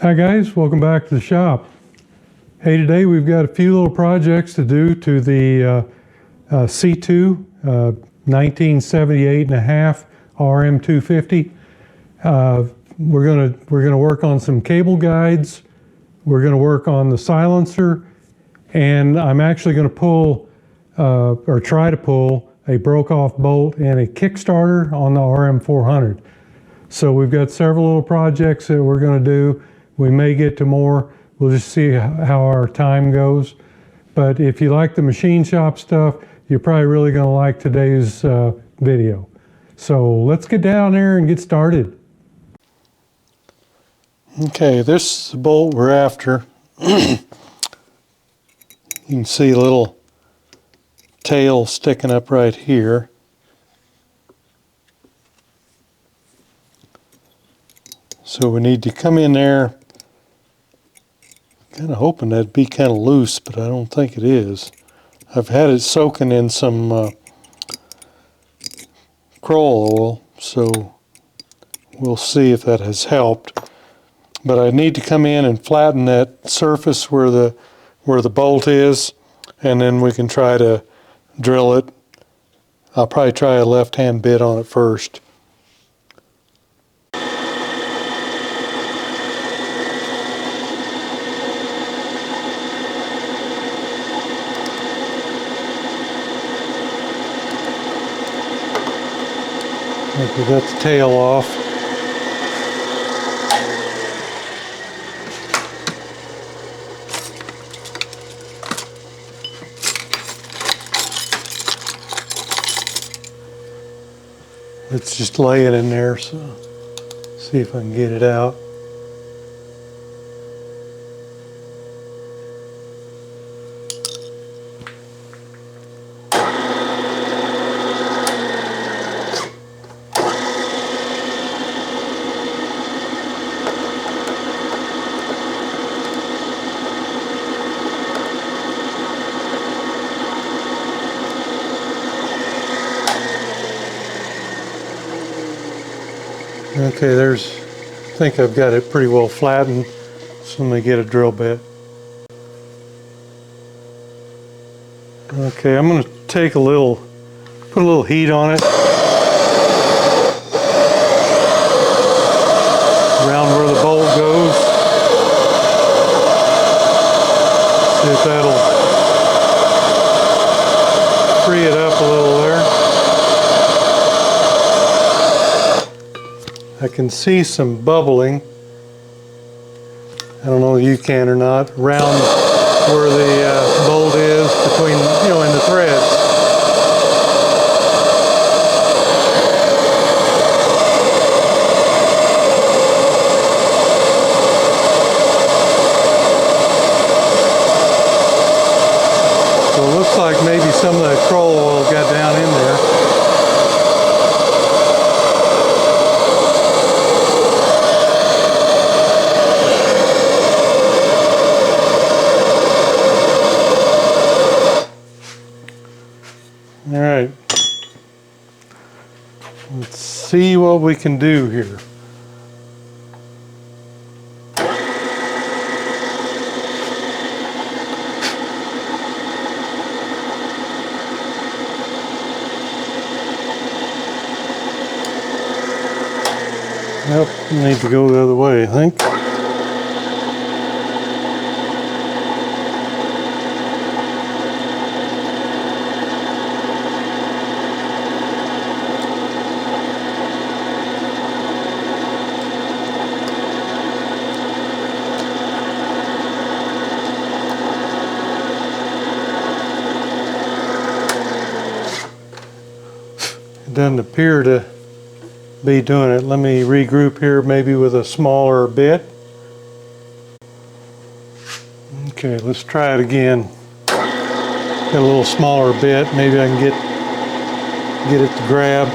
Hi guys, welcome back to the shop. Hey, today we've got a few little projects to do to the C2 1978 and a half RM250. We're gonna work on some cable guides. We're gonna work on the silencer, and I'm actually gonna pull or try to pull a broke-off bolt and a Kickstarter on the RM400. So we've got several little projects that we're gonna do. We may get to more. We'll just see how our time goes. But if you like the machine shop stuff, you're probably really going to like today's video. So let's get down there and get started. Okay, this is the bolt we're after. You can see a little tail sticking up right here. So we need to come in there. Kind of hoping that'd be kind of loose, but I don't think it is. I've had it soaking in some crawl oil, so we'll see if that has helped. But I need to come in and flatten that surface where the bolt is, and then we can try to drill it. I'll probably try a left-hand bit on it first. We got the tail off. Let's just lay it in there, so see if I can get it out. Okay, I think I've got it pretty well flattened, so let me get a drill bit. Okay, I'm going to take put a little heat on it, around where the bolt goes. See if that'll free it up a little there. I can see some bubbling. I don't know if you can or not, around where the bolt is between, in the threads. So it looks like maybe some of that crawl oil got down in there. All right, let's see what we can do here. Yep, need to go the other way, I think. Doesn't appear to be doing it. Let me regroup here, maybe with a smaller bit. Okay, let's try it again. Got a little smaller bit. Maybe I can get it to grab.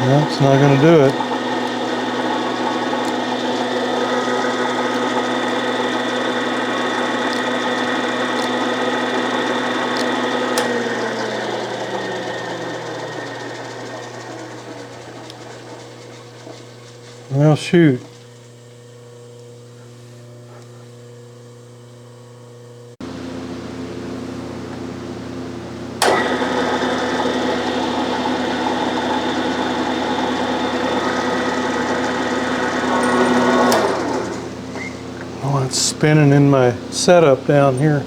No, it's not going to do it. Well, shoot. Oh, it's spinning in my setup down here.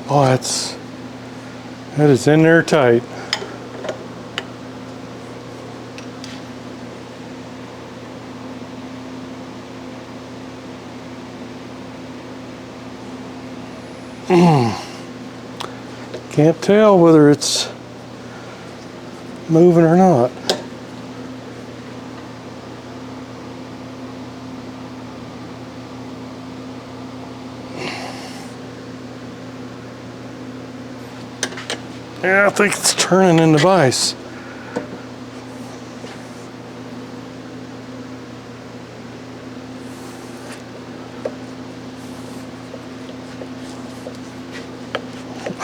Oh, that is in there tight. Can't tell whether it's moving or not. Yeah, I think it's turning into vise.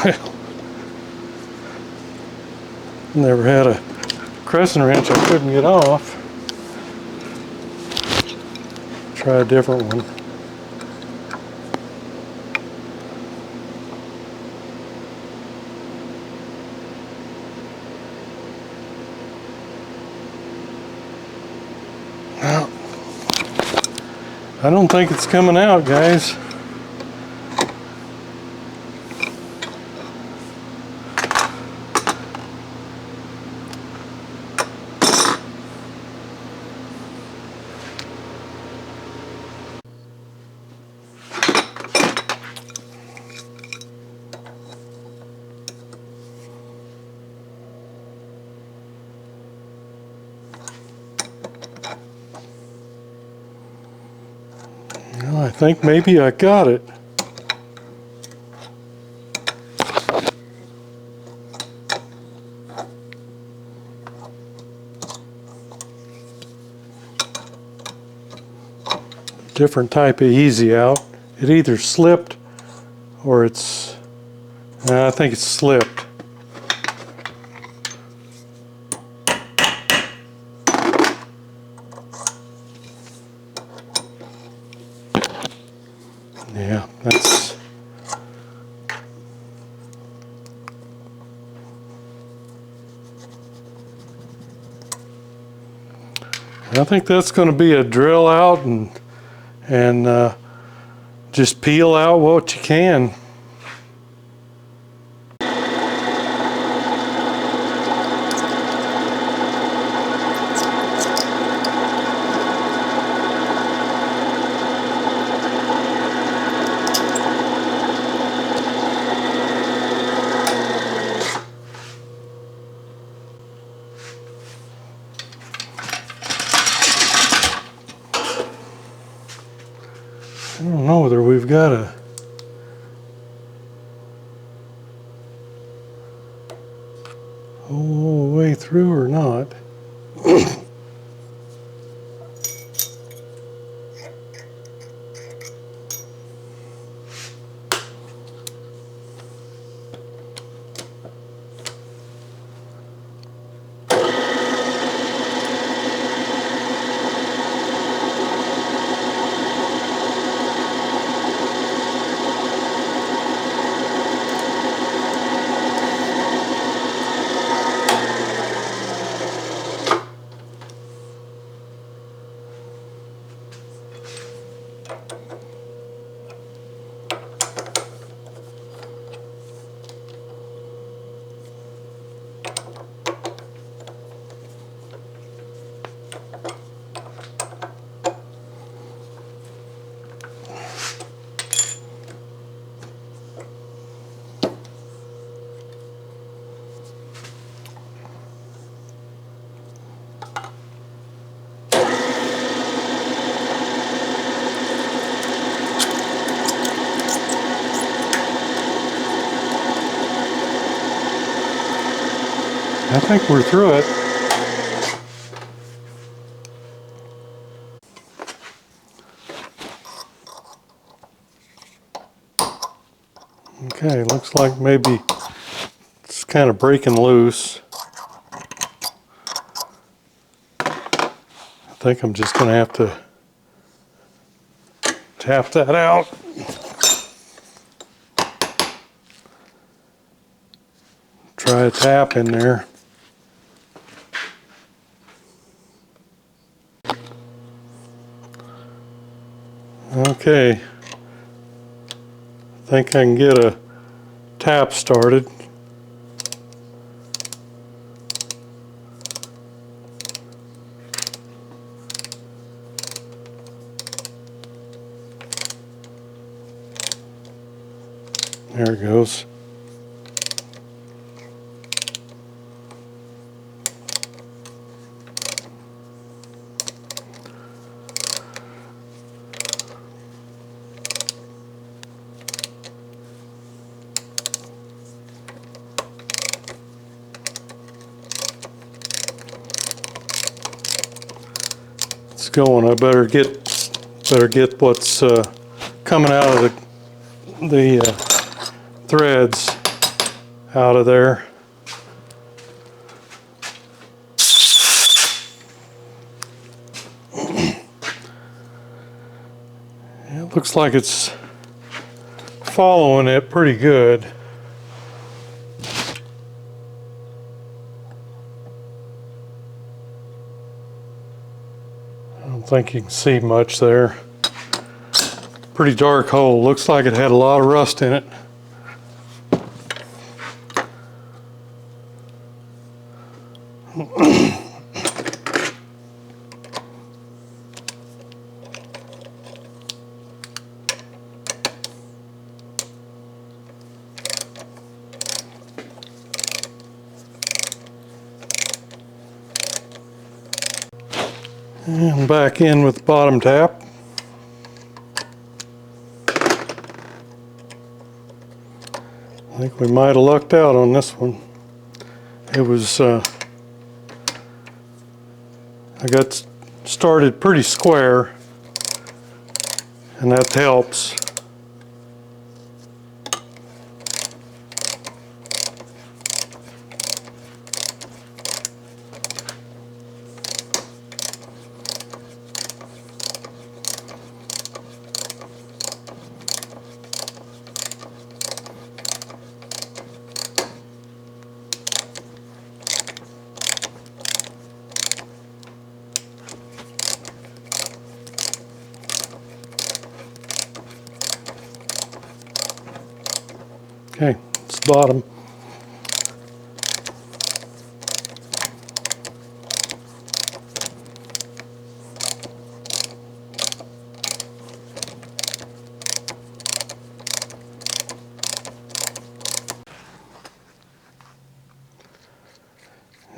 Well, never had a crescent wrench I couldn't get off. Try a different one. Well, I don't think it's coming out, guys. Well, I think maybe I got it. Different type of easy out. It either slipped or it's, I think it's slipped. Yeah, that's, I think that's going to be a drill out and just peel out what you can. I don't know whether we've got a whole way through or not. I think we're through it. Okay, looks like maybe it's kind of breaking loose. I think I'm just going to have to tap that out. Try a tap in there. Okay, I think I can get a tap started. There it goes. It's going. I better get what's coming out of the threads out of there. It looks like it's following it pretty good. I don't think you can see much there. Pretty dark hole. Looks like it had a lot of rust in it. And back in with the bottom tap. I think we might have lucked out on this one. It was, I got started pretty square, and that helps. Okay, it's the bottom.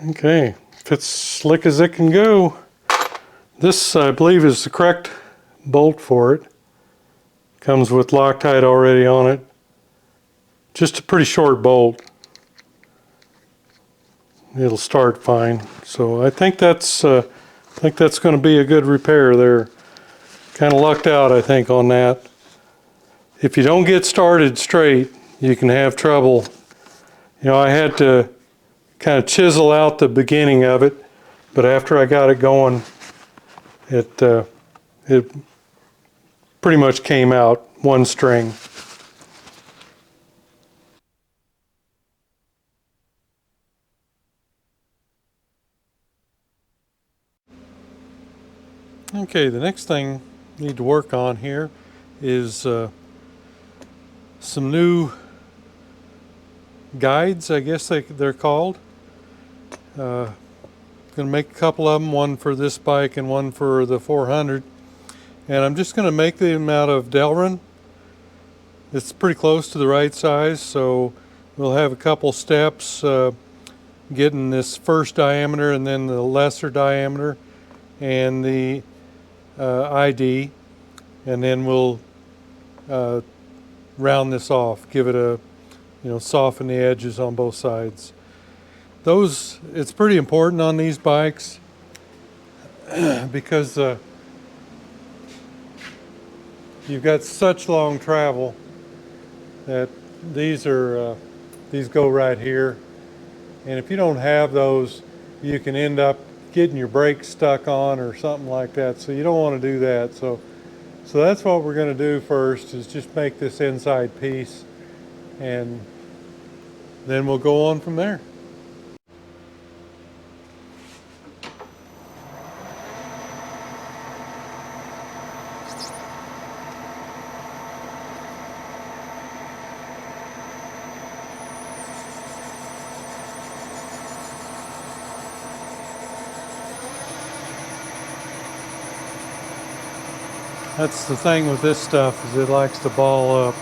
Okay, fits slick as it can go. This, I believe, is the correct bolt for it. Comes with Loctite already on it. Just a pretty short bolt. It'll start fine. So I think that's going to be a good repair there. Kind of lucked out, I think, on that. If you don't get started straight, you can have trouble. You know, I had to kind of chisel out the beginning of it, but after I got it going, it pretty much came out one string. Okay, the next thing I need to work on here is some new guides, I guess they're called. Going to make a couple of them, one for this bike and one for the 400. And I'm just going to make them out of Delrin. It's pretty close to the right size, so we'll have a couple steps getting this first diameter and then the lesser diameter and the ID, and then we'll round this off, give it a, soften the edges on both sides. It's pretty important on these bikes because you've got such long travel that these go right here. And if you don't have those, you can end up getting your brakes stuck on or something like that. So you don't want to do that. So that's what we're going to do first, is just make this inside piece, and then we'll go on from there. That's the thing with this stuff, is it likes to ball up.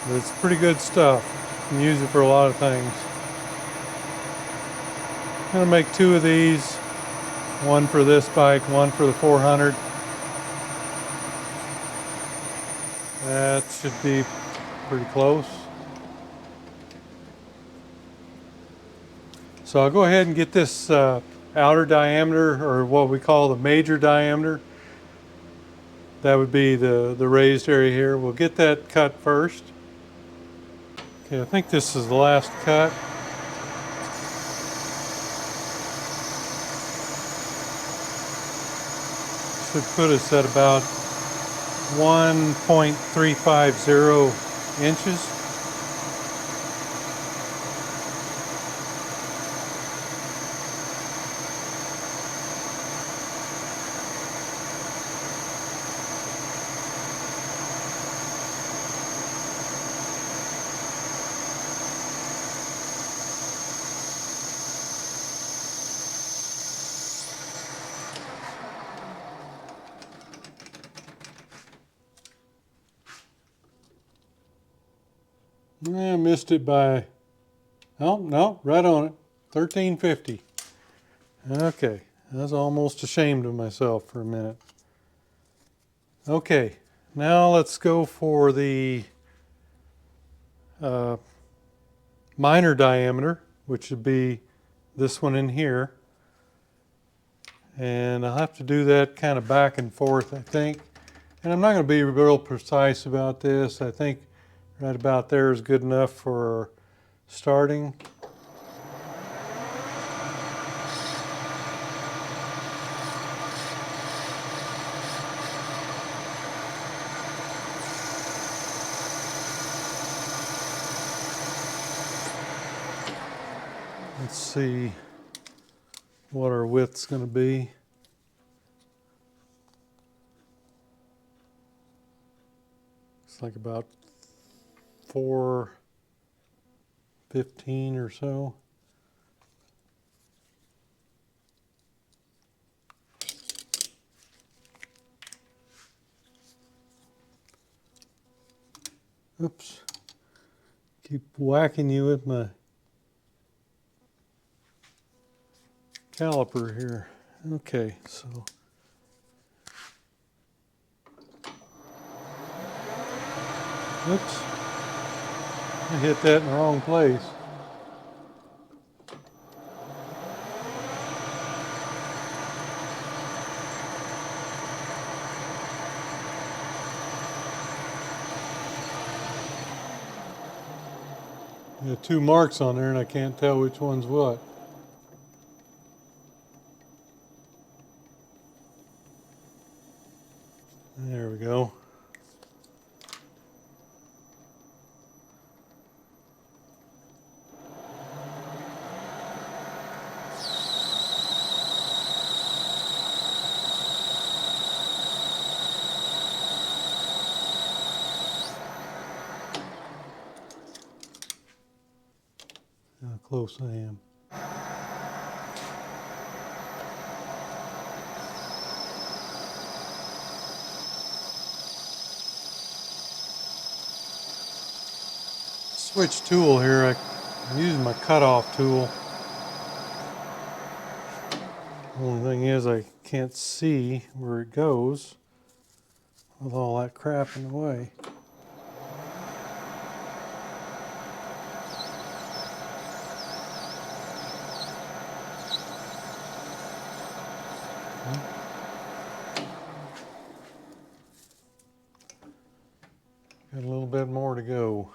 But it's pretty good stuff. You can use it for a lot of things. I'm going to make 2 of these, one for this bike, one for the 400. That should be pretty close. So I'll go ahead and get this outer diameter, or what we call the major diameter. That would be the raised area here. We'll get that cut first. Okay, I think this is the last cut. Should put us at about 1.350 inches. I missed it by, oh, no, right on it, 1350. Okay, I was almost ashamed of myself for a minute. Okay, now let's go for the minor diameter, which would be this one in here. And I'll have to do that kind of back and forth, I think. And I'm not going to be real precise about this. I think right about there is good enough for starting. Let's see what our width's going to be. It's like about 415 or so. Oops. Keep whacking you with my caliper here. Okay, so oops, I hit that in the wrong place. There are 2 marks on there and I can't tell which one's what. There we go. How close I am. Switch tool here. I'm using my cutoff tool. The only thing is I can't see where it goes with all that crap in the way. Got a little bit more to go.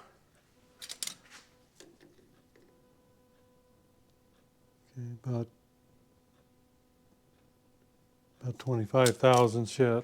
Okay, about 25 thousandths yet.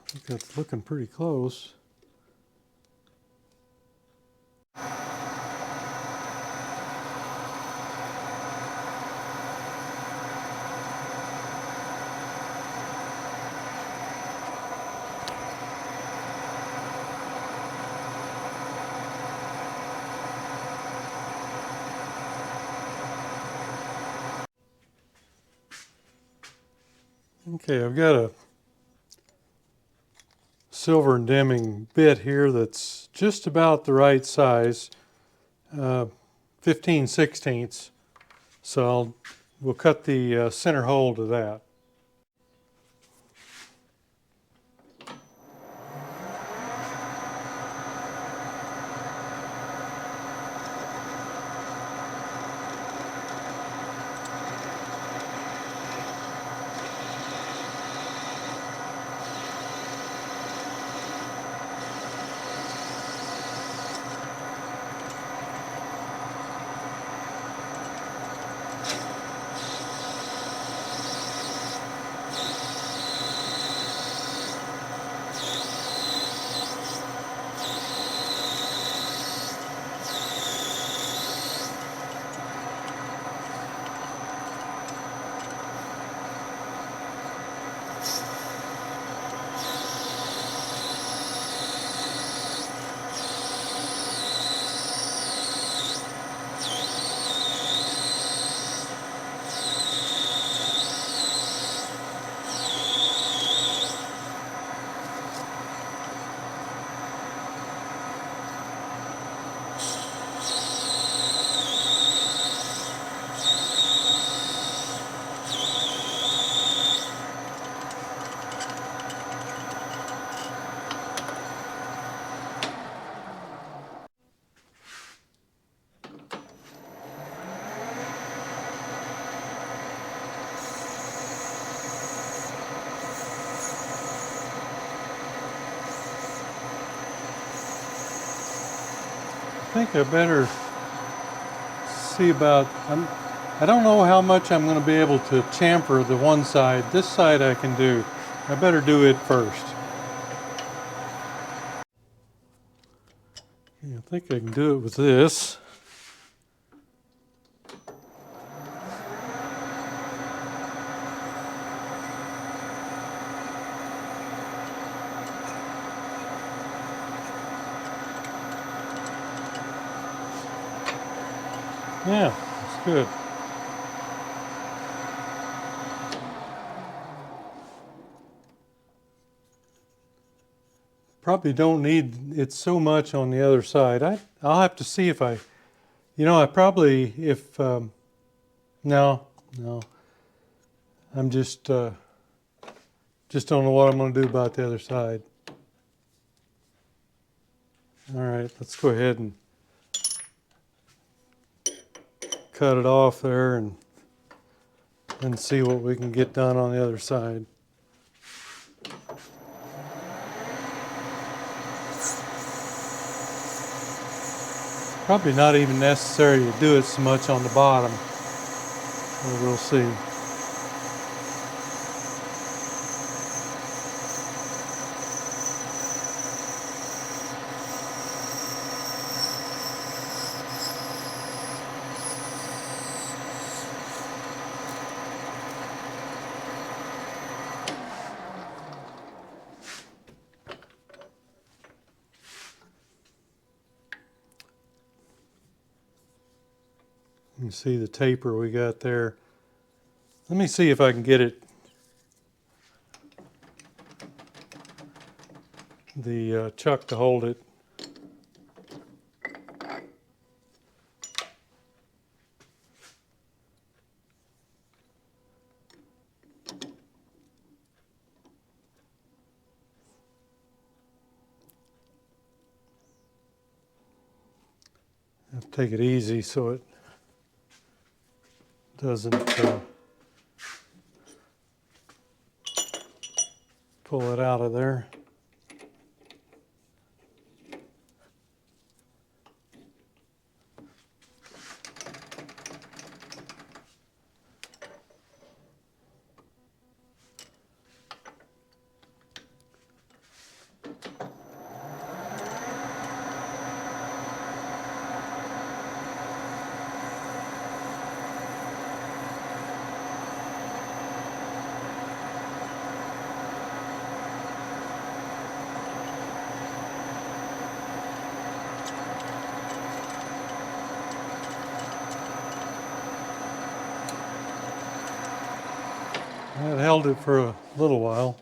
I think that's looking pretty close. Okay, I've got a silver and Deming bit here that's just about the right size, 15/16. So we'll cut the center hole to that. I think I better see about, I don't know how much I'm going to be able to chamfer the one side. This side I can do. I better do it first. Yeah, I think I can do it with this. Yeah, that's good. Probably don't need it so much on the other side. I'll have to see if I probably, if, no, I'm just don't know what I'm going to do about the other side. All right, let's go ahead and cut it off there and see what we can get done on the other side. Probably not even necessary to do it so much on the bottom. But we'll see. You can see the taper we got there. Let me see if I can get it, the chuck to hold it. I have to take it easy so it doesn't pull it out of there. That held it for a little while.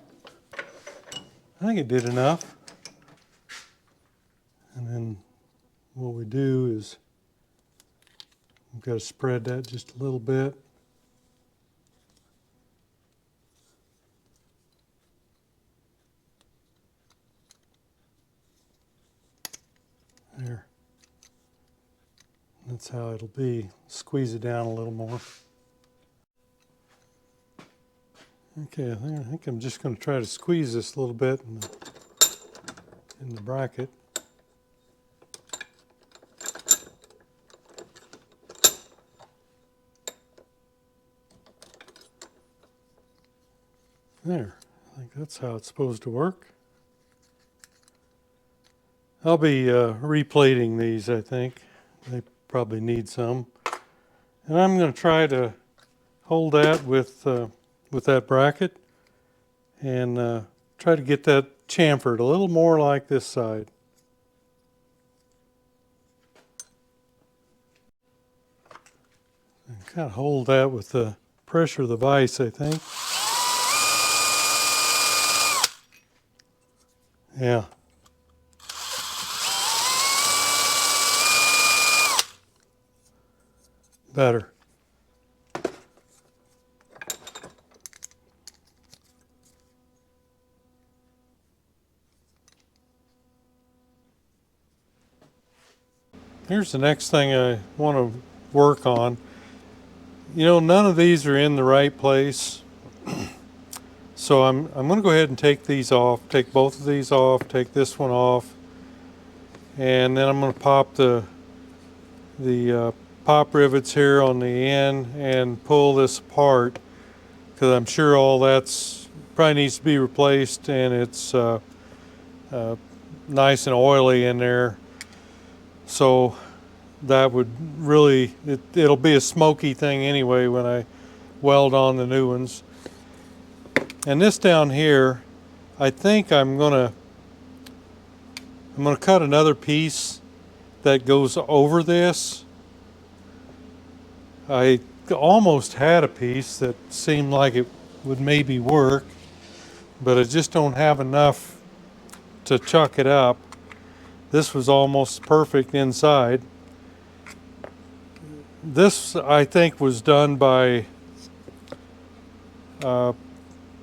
I think it did enough. And then what we do is we've got to spread that just a little bit. There. That's how it'll be. Squeeze it down a little more. Okay, I think I'm just going to try to squeeze this a little bit in the bracket. There, I think that's how it's supposed to work. I'll be replating these, I think. They probably need some. And I'm going to try to hold that with that bracket and try to get that chamfered a little more like this side. And kind of hold that with the pressure of the vise, I think. Yeah. Better. Here's the next thing I want to work on. You know, none of these are in the right place. So I'm going to go ahead and take these off, take both of these off, take this one off, and then I'm going to pop the pop rivets here on the end and pull this apart, because I'm sure all that's probably needs to be replaced, and it's nice and oily in there. So that would really, it'll be a smoky thing anyway when I weld on the new ones. And this down here, I think I'm gonna cut another piece that goes over this. I almost had a piece that seemed like it would maybe work, but I just don't have enough to chuck it up. This was almost perfect inside. This, I think, was done by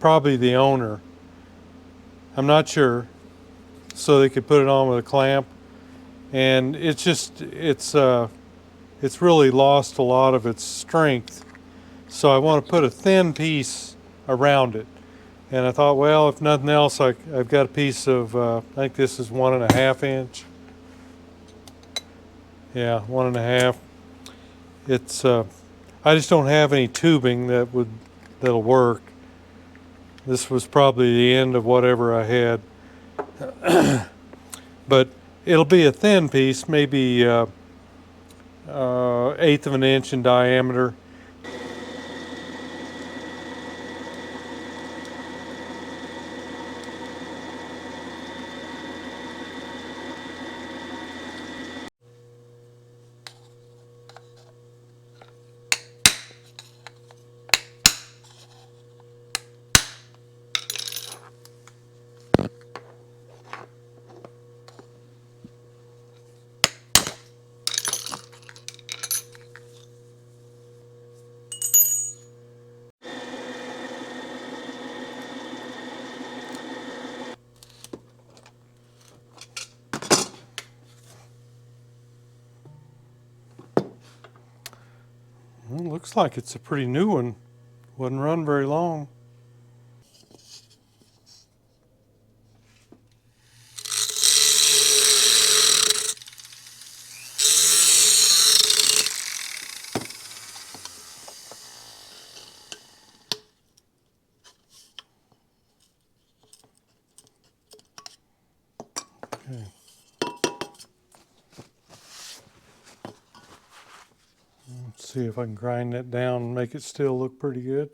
probably the owner. I'm not sure. So they could put it on with a clamp, and it's just it's really lost a lot of its strength. So I want to put a thin piece around it, and I thought, well, if nothing else, I've got a piece of I think this is 1.5 inch. Yeah, 1.5. It's I just don't have any tubing that'll work. This was probably the end of whatever I had, but it'll be a thin piece, maybe 1/8 of an inch in diameter. Well, looks like it's a pretty new one. Wouldn't run very long. Okay. Let's see if I can grind that down and make it still look pretty good.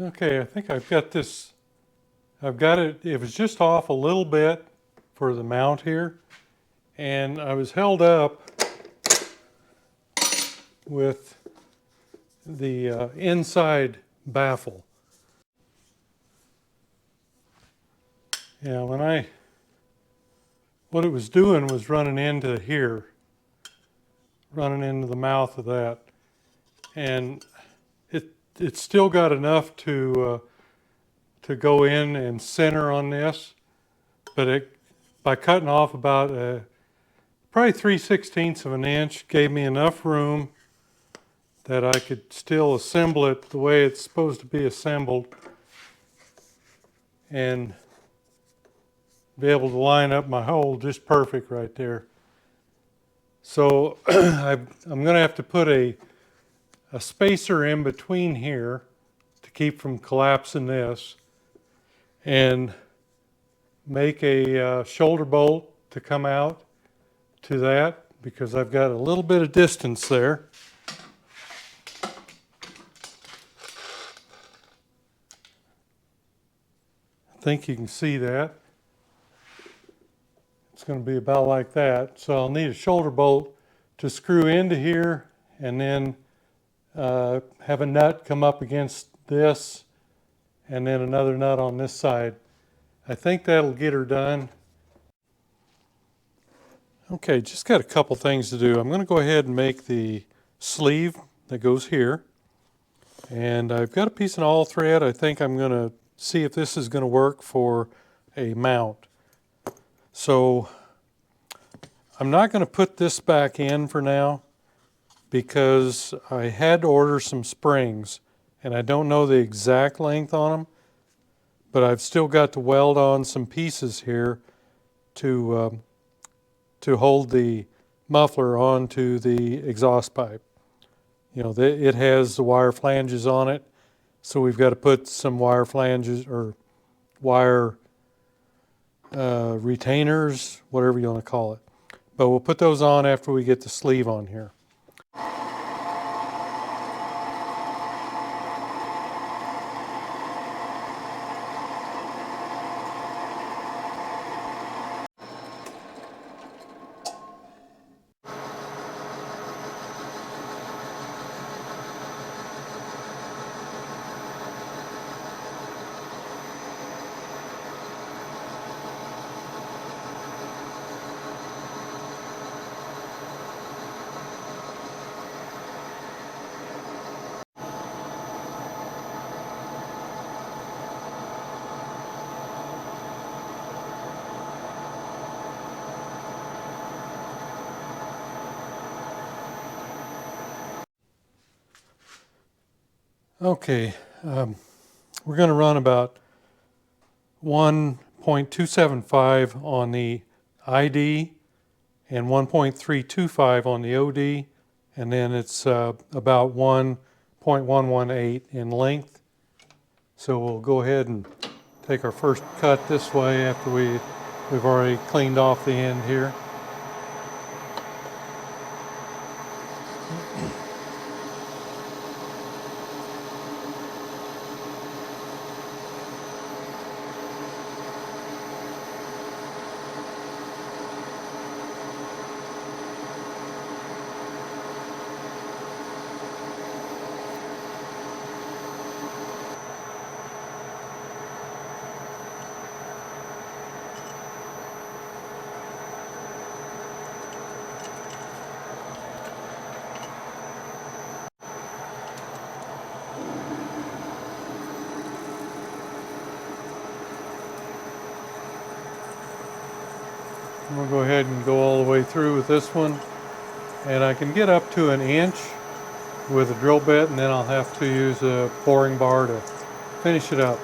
Okay, I think I've got this. I've got it. It was just off a little bit for the mount here, and I was held up with the inside baffle. Yeah, what it was doing was running into here, running into the mouth of that, and it's still got enough to go in and center on this, but by cutting off about probably 3/16 of an inch gave me enough room that I could still assemble it the way it's supposed to be assembled and be able to line up my hole just perfect right there. So I'm going to have to put a spacer in between here to keep from collapsing this, and make a shoulder bolt to come out to that, because I've got a little bit of distance there. I think you can see that. It's going to be about like that. So I'll need a shoulder bolt to screw into here, and then have a nut come up against this, and then another nut on this side. I think that'll get her done. Okay, just got a couple things to do. I'm going to go ahead and make the sleeve that goes here. And I've got a piece of all thread. I think I'm going to see if this is going to work for a mount. So I'm not going to put this back in for now, because I had to order some springs, and I don't know the exact length on them, but I've still got to weld on some pieces here to hold the muffler onto the exhaust pipe. You know, it has the wire flanges on it, so we've got to put some wire flanges or wire retainers, whatever you want to call it. But we'll put those on after we get the sleeve on here. Okay, we're going to run about 1.275 on the ID and 1.325 on the OD, and then it's about 1.118 in length. So we'll go ahead and take our first cut this way after we've already cleaned off the end here. We'll go ahead and go all the way through with this one, and I can get up to 1 inch with a drill bit, and then I'll have to use a boring bar to finish it up.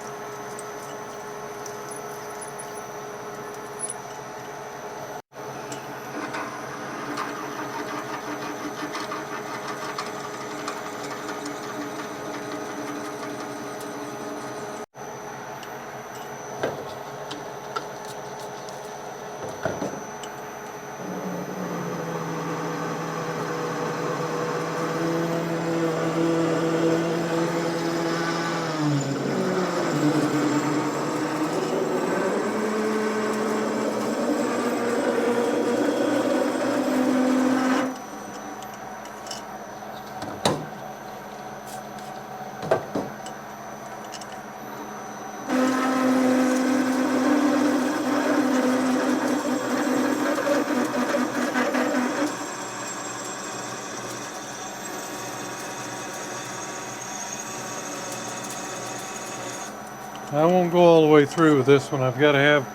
I won't go all the way through with this one. I've got to have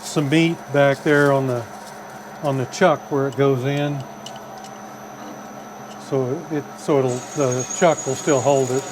some meat back there on the chuck where it goes in, so the chuck will still hold it.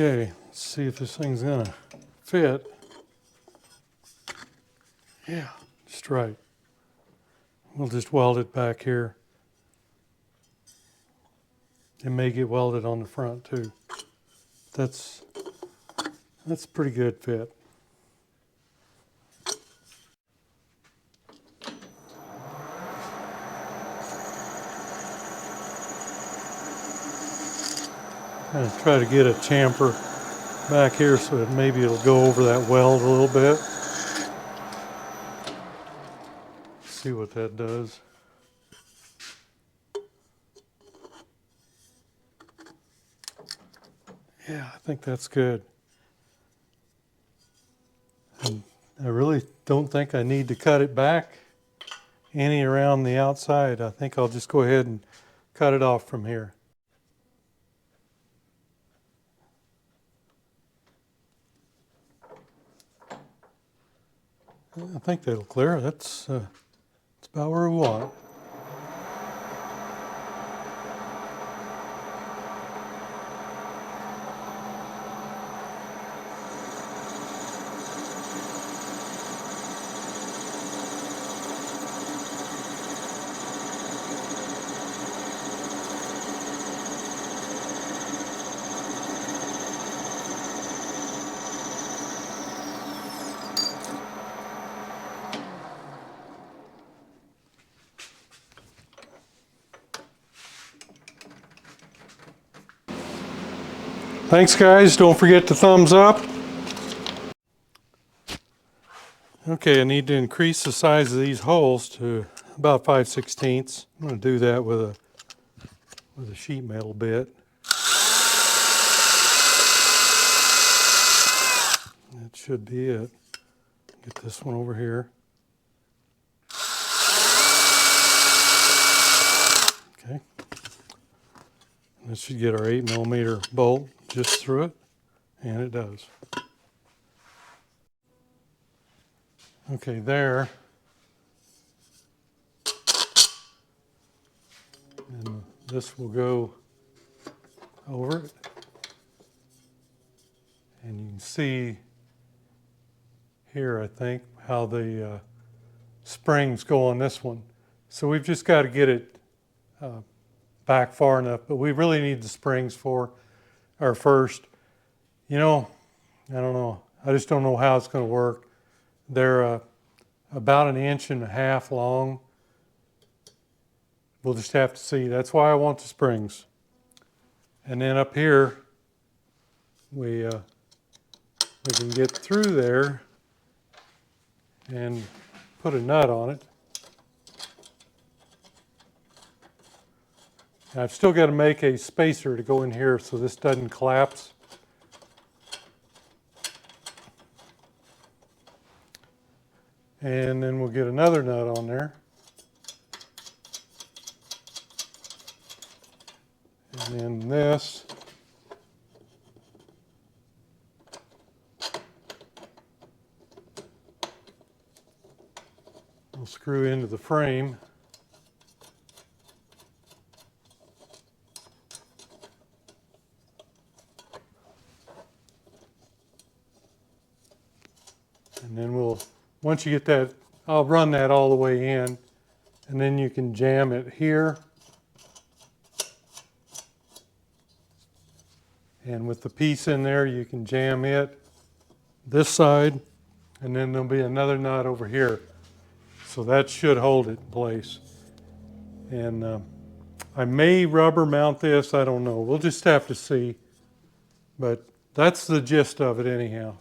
Okay, let's see if this thing's gonna fit. Yeah, just right. We'll just weld it back here. It may get welded on the front too. That's a pretty good fit. I'm gonna try to get a chamfer back here so that maybe it'll go over that weld a little bit. See what that does. Yeah, I think that's good. And I really don't think I need to cut it back any around the outside. I think I'll just go ahead and cut it off from here. I think that'll clear. That's about where we want it. Thanks guys, don't forget to thumbs up. Okay, I need to increase the size of these holes to about 5/16. I'm going to do that with a sheet metal bit. That should be it. Get this one over here. Okay. This should get our 8mm bolt just through it, and it does. Okay, there. And this will go over it. And you can see here, I think, how the springs go on this one. So we've just got to get it back far enough, but we really need the springs for our first. You know, I don't know. I just don't know how it's going to work. They're about 1.5 inches long. We'll just have to see. That's why I want the springs. And then up here, we can get through there and put a nut on it. And I've still got to make a spacer to go in here so this doesn't collapse. And then we'll get another nut on there. And then this. We'll screw into the frame. And then once you get that, I'll run that all the way in, and then you can jam it here. And with the piece in there, you can jam it this side, and then there'll be another nut over here. So that should hold it in place. And I may rubber mount this, I don't know. We'll just have to see. But that's the gist of it anyhow.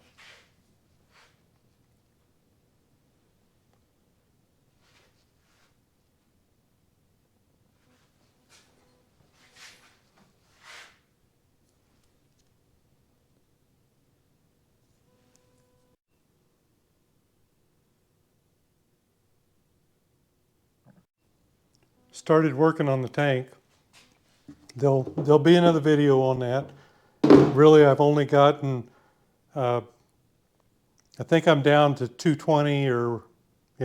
Started working on the tank. There'll be another video on that. Really, I've only gotten, I think I'm down to 220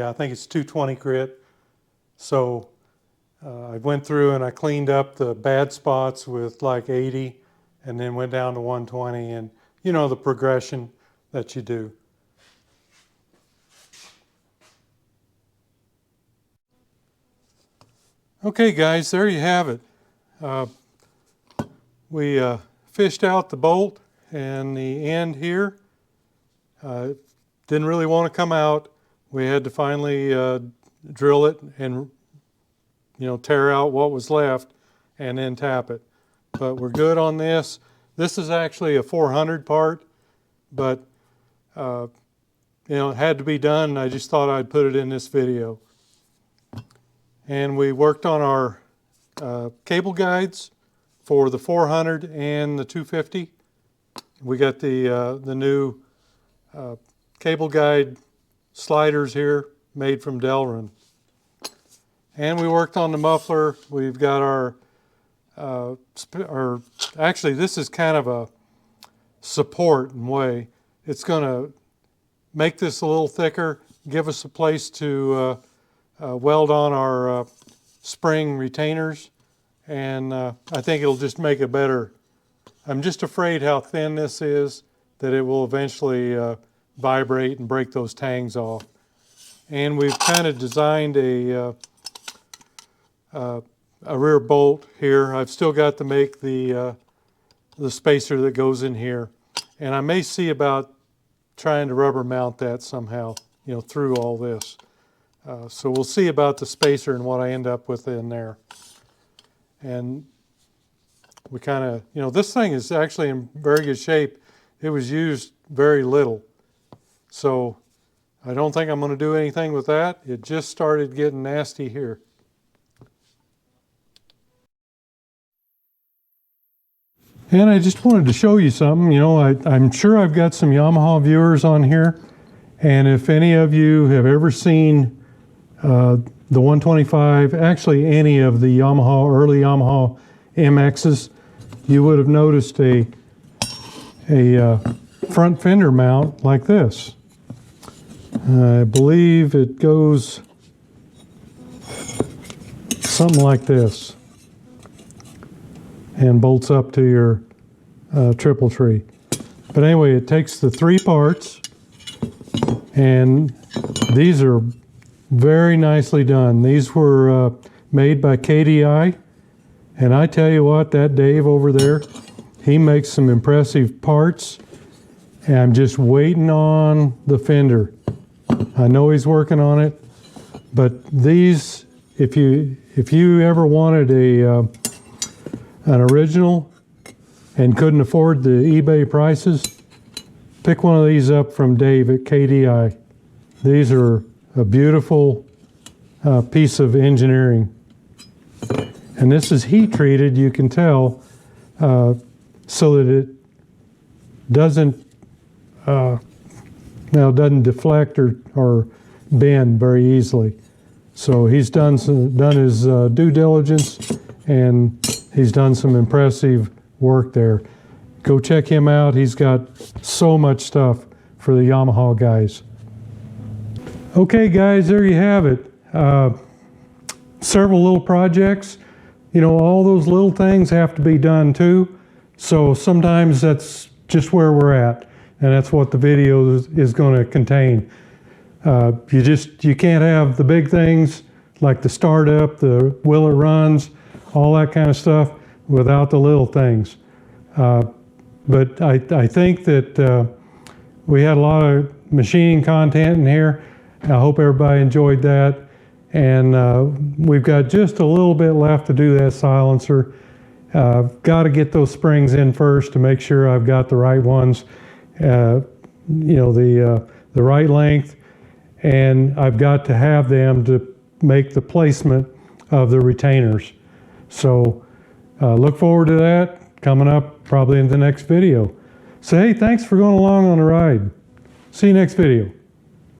I think it's 220 grit. So I went through and I cleaned up the bad spots with like 80, and then went down to 120, and you know the progression that you do. Okay guys, there you have it. We fished out the bolt and the end here. Didn't really want to come out. We had to finally drill it and tear out what was left and then tap it. But we're good on this. This is actually a 400 part, but it had to be done. I just thought I'd put it in this video. And we worked on our cable guides for the 400 and the 250. We got the new cable guide sliders here made from Delrin. And we worked on the muffler. We've got our actually this is kind of a support in a way. It's going to make this a little thicker, give us a place to weld on our spring retainers, and I think it'll just make it better. I'm just afraid how thin this is that it will eventually vibrate and break those tangs off. And we've kind of designed a rear bolt here. I've still got to make the spacer that goes in here, and I may see about trying to rubber mount that somehow, through all this. So we'll see about the spacer and what I end up with in there. And we kind of, this thing is actually in very good shape. It was used very little. So I don't think I'm going to do anything with that. It just started getting nasty here. And I just wanted to show you something. I'm sure I've got some Yamaha viewers on here. And if any of you have ever seen the 125, actually any of the early Yamaha MXs, you would have noticed a front fender mount like this. I believe it goes something like this and bolts up to your triple tree. But anyway, it takes the 3 parts, and these are very nicely done. These were made by KDI, and I tell you what, that Dave over there, he makes some impressive parts, and I'm just waiting on the fender. I know he's working on it, but these, if you ever wanted an original and couldn't afford the eBay prices, pick one of these up from Dave at KDI. These are a beautiful piece of engineering. And this is heat treated, you can tell, so that it doesn't deflect or bend very easily. So he's done his due diligence, and he's done some impressive work there. Go check him out. He's got so much stuff for the Yamaha guys. Okay guys, there you have it. Several little projects. All those little things have to be done too. So sometimes that's just where we're at, and that's what the video is going to contain. You can't have the big things like the startup, the will it runs, all that kind of stuff without the little things. But I think that we had a lot of machining content in here. I hope everybody enjoyed that. And we've got just a little bit left to do that silencer. Got to get those springs in first to make sure I've got the right ones, the right length, and I've got to have them to make the placement of the retainers. So look forward to that coming up probably in the next video. So hey, thanks for going along on the ride. See you next video.